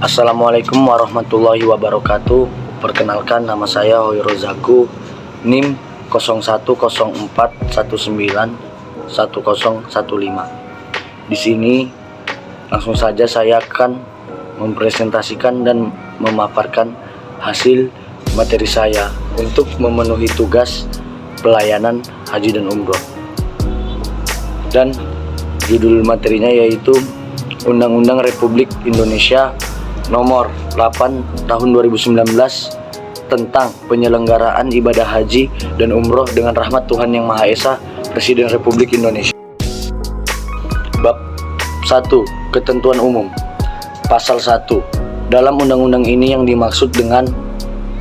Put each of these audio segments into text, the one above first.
Assalamualaikum warahmatullahi wabarakatuh. Perkenalkan, nama saya Hoyrul Zaku, NIM 0104191015. Di sini langsung saja saya akan mempresentasikan dan memaparkan hasil materi saya untuk memenuhi tugas pelayanan haji dan umroh. Dan judul materinya yaitu Undang-Undang Republik Indonesia Nomor 8 Tahun 2019 tentang penyelenggaraan ibadah haji dan umroh dengan rahmat Tuhan Yang Maha Esa, Presiden Republik Indonesia. Bab 1. Ketentuan umum. Pasal 1. Dalam undang-undang ini yang dimaksud dengan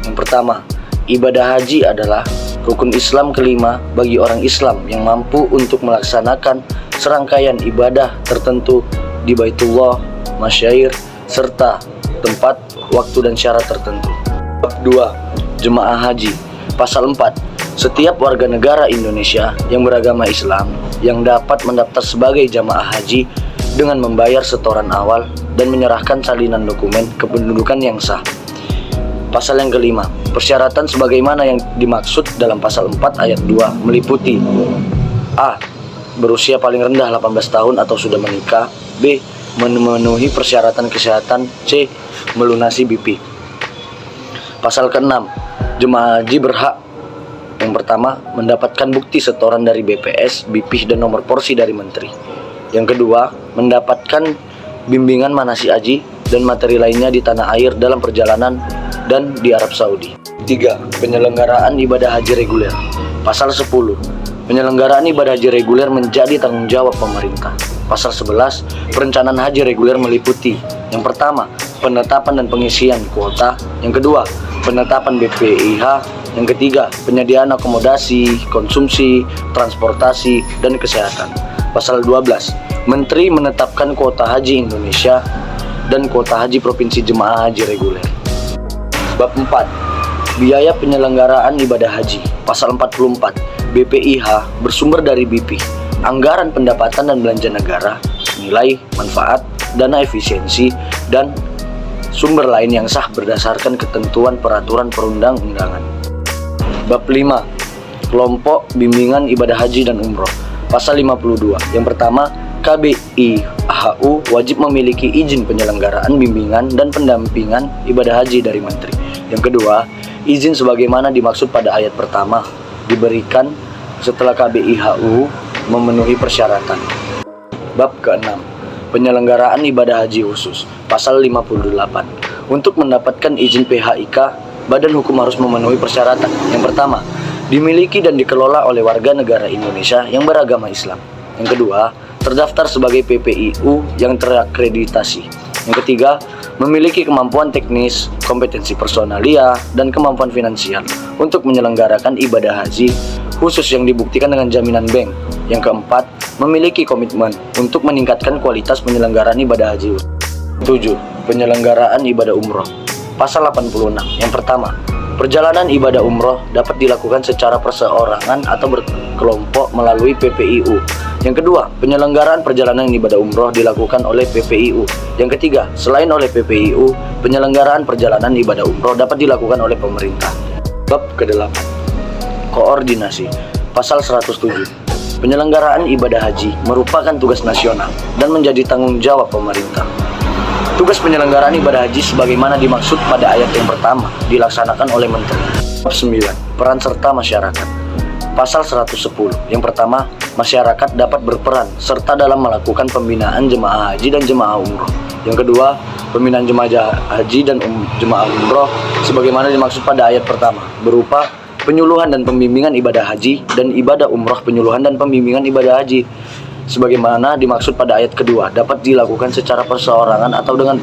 yang pertama, ibadah haji adalah rukun Islam kelima bagi orang Islam yang mampu untuk melaksanakan serangkaian ibadah tertentu di Baitullah, masyair, serta tempat, waktu, dan syarat tertentu. Bab 2. Jemaah haji. Pasal 4. Setiap warga negara Indonesia yang beragama Islam yang dapat mendaftar sebagai jamaah haji dengan membayar setoran awal dan menyerahkan salinan dokumen kependudukan yang sah. Pasal yang kelima. Persyaratan sebagaimana yang dimaksud dalam pasal 4 ayat 2 meliputi A. Berusia paling rendah 18 tahun atau sudah menikah. B. Memenuhi persyaratan kesehatan. C. Melunasi BP. Pasal ke-6. Jemaah haji berhak yang pertama, mendapatkan bukti setoran dari BPS, BP, dan nomor porsi dari menteri. Yang kedua, mendapatkan bimbingan manasik haji dan materi lainnya di tanah air dalam perjalanan dan di Arab Saudi. 3. Penyelenggaraan ibadah haji reguler. Pasal 10. Penyelenggaraan ibadah haji reguler menjadi tanggung jawab pemerintah. Pasal 11. Perencanaan haji reguler meliputi yang pertama, penetapan dan pengisian kuota. Yang kedua, penetapan BPIH. Yang ketiga, penyediaan akomodasi, konsumsi, transportasi, dan kesehatan. Pasal 12. Menteri menetapkan kuota haji Indonesia dan kuota haji provinsi jemaah haji reguler. Bab 4. Biaya penyelenggaraan ibadah haji. Pasal 44. BPIH bersumber dari BP, anggaran pendapatan dan belanja negara, nilai, manfaat, dana efisiensi, dan sumber lain yang sah berdasarkan ketentuan peraturan perundang-undangan. Bab 5. Kelompok bimbingan ibadah haji dan umroh. Pasal 52. Yang pertama, KBIHU wajib memiliki izin penyelenggaraan bimbingan dan pendampingan ibadah haji dari menteri. Yang kedua, izin sebagaimana dimaksud pada ayat pertama diberikan setelah KBIHU memenuhi persyaratan. Bab ke-6. Penyelenggaraan ibadah haji khusus. Pasal 58. Untuk mendapatkan izin PHIK, badan hukum harus memenuhi persyaratan. Yang pertama, dimiliki dan dikelola oleh warga negara Indonesia yang beragama Islam. Yang kedua, terdaftar sebagai PPIU yang terakreditasi. Yang ketiga, memiliki kemampuan teknis, kompetensi personalia, dan kemampuan finansial untuk menyelenggarakan ibadah haji khusus yang dibuktikan dengan jaminan bank. Yang keempat, memiliki komitmen untuk meningkatkan kualitas penyelenggaraan ibadah haji. 7. Penyelenggaraan ibadah umroh. Pasal 86. Yang pertama, perjalanan ibadah umroh dapat dilakukan secara perseorangan atau berkelompok melalui PPIU. Yang kedua, penyelenggaraan perjalanan ibadah umroh dilakukan oleh PPIU. Yang ketiga, selain oleh PPIU, penyelenggaraan perjalanan ibadah umroh dapat dilakukan oleh pemerintah. Bab ke-8. Koordinasi. Pasal 107. Penyelenggaraan ibadah haji merupakan tugas nasional dan menjadi tanggung jawab pemerintah. Tugas penyelenggaraan ibadah haji sebagaimana dimaksud pada ayat yang pertama dilaksanakan oleh menteri. Bab 9. Peran serta masyarakat. Pasal 110. Yang pertama, masyarakat dapat berperan serta dalam melakukan pembinaan jemaah haji dan jemaah umroh. Yang kedua, pembinaan jemaah haji dan jemaah umroh sebagaimana dimaksud pada ayat pertama berupa penyuluhan dan pembimbingan ibadah haji dan ibadah umroh. Penyuluhan dan pembimbingan ibadah haji sebagaimana dimaksud pada ayat kedua dapat dilakukan secara perseorangan atau dengan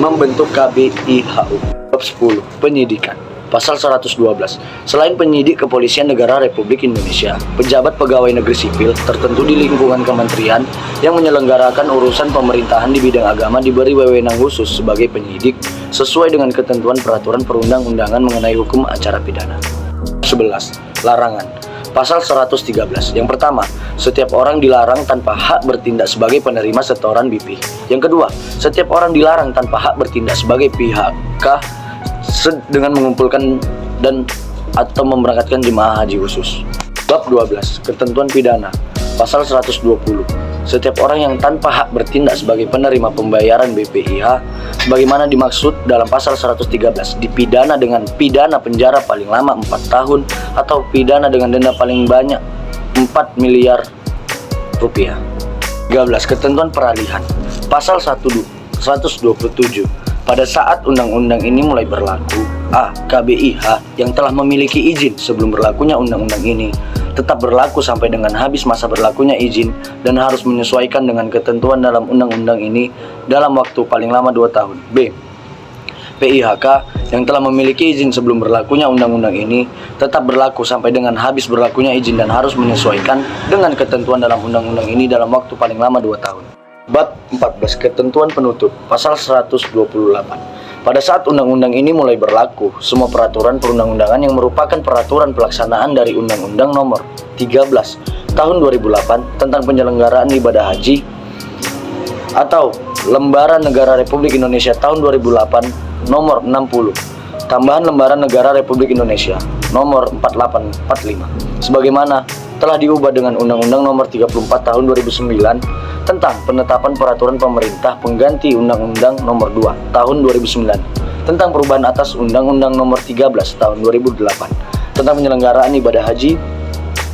membentuk KBIHU. Bab 10. Penyidikan. Pasal 112. Selain penyidik kepolisian negara Republik Indonesia, pejabat pegawai negeri sipil tertentu di lingkungan kementerian yang menyelenggarakan urusan pemerintahan di bidang agama diberi wewenang khusus sebagai penyidik sesuai dengan ketentuan peraturan perundang-undangan mengenai hukum acara pidana. 11. Larangan. Pasal 113. Yang pertama, setiap orang dilarang tanpa hak bertindak sebagai penerima setoran BP. Yang kedua, setiap orang dilarang tanpa hak bertindak sebagai pihak K dengan mengumpulkan dan atau memberangkatkan jemaah haji khusus. Bab 12. Ketentuan pidana. Pasal 120. Setiap orang yang tanpa hak bertindak sebagai penerima pembayaran BPIH sebagaimana dimaksud dalam pasal 113 dipidana dengan pidana penjara paling lama 4 tahun atau pidana dengan denda paling banyak 4 miliar rupiah. 13. Ketentuan peralihan. Pasal 127. Pada saat undang-undang ini mulai berlaku, A. KBIH yang telah memiliki izin sebelum berlakunya undang-undang ini tetap berlaku sampai dengan habis masa berlakunya izin dan harus menyesuaikan dengan ketentuan dalam undang-undang ini dalam waktu paling lama 2 tahun. B. PIHK yang telah memiliki izin sebelum berlakunya undang-undang ini tetap berlaku sampai dengan habis berlakunya izin dan harus menyesuaikan dengan ketentuan dalam undang-undang ini dalam waktu paling lama 2 tahun. Bab 14. Ketentuan penutup. Pasal 128. Pada saat undang-undang ini mulai berlaku, semua peraturan perundang-undangan yang merupakan peraturan pelaksanaan dari Undang-Undang Nomor 13 Tahun 2008 tentang penyelenggaraan ibadah haji atau Lembaran Negara Republik Indonesia Tahun 2008 Nomor 60, tambahan Lembaran Negara Republik Indonesia Nomor 4845, sebagaimana telah diubah dengan Undang-Undang Nomor 34 Tahun 2009 tentang penetapan peraturan pemerintah pengganti Undang-Undang Nomor 2 Tahun 2009 tentang perubahan atas Undang-Undang Nomor 13 Tahun 2008 tentang penyelenggaraan ibadah haji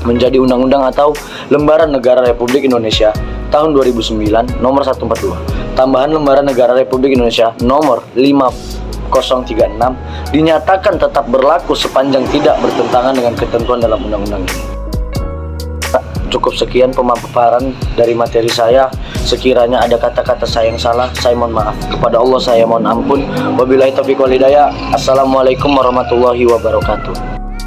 menjadi undang-undang atau Lembaran Negara Republik Indonesia Tahun 2009 Nomor 142, tambahan Lembaran Negara Republik Indonesia Nomor 5036 dinyatakan tetap berlaku sepanjang tidak bertentangan dengan ketentuan dalam undang-undang ini. Cukup sekian pemaparan dari materi saya. Sekiranya ada kata-kata saya yang salah, saya mohon maaf. Kepada Allah saya mohon ampun. Wabillahi taufiq wal hidayah. Assalamualaikum warahmatullahi wabarakatuh.